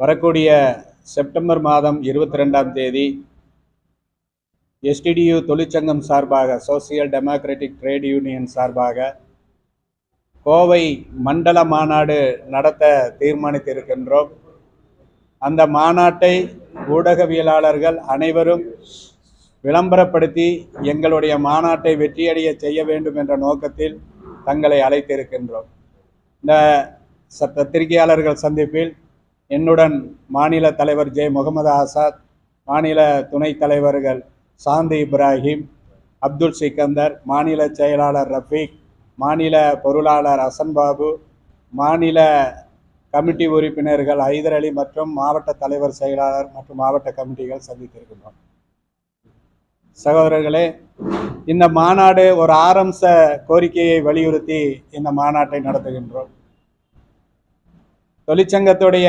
வரக்கூடிய செப்டம்பர் மாதம் 22ஆம் தேதி STDU தொழிற்சங்கம் சார்பாக, சோசியல் டெமோக்ராட்டிக் ட்ரேட் யூனியன் சார்பாக கோவை மண்டல மாநாடு நடத்த தீர்மானித்திருக்கின்றோம். அந்த மாநாட்டை ஊடகவியலாளர்கள் அனைவரும் விளம்பரப்படுத்தி எங்களுடைய மாநாட்டை வெற்றியடைய செய்ய வேண்டும் என்ற நோக்கத்தில் தங்களை அழைத்திருக்கின்றோம். இந்த பத்திரிகையாளர்கள் சந்திப்பில் என்னுடன் மாநில தலைவர் ஜே முகமது ஆசாத், மாநில துணைத் தலைவர்கள் சாந்தி இப்ராஹிம், அப்துல் சிக்கந்தர், மாநில செயலாளர் ரஃபீக், மாநில பொருளாளர் ஹசன் பாபு, மாநில கமிட்டி உறுப்பினர்கள் ஹைதர் அலி மற்றும் மாவட்ட தலைவர் செயலாளர் மற்றும் மாவட்ட கமிட்டிகள் சந்தித்திருக்கின்றோம். சகோதரர்களே, இந்த மாநாடு ஒரு ஆரம்ப கோரிக்கையை வலியுறுத்தி இந்த மாநாட்டை நடத்துகின்றோம். தொழிற்சங்கத்துடைய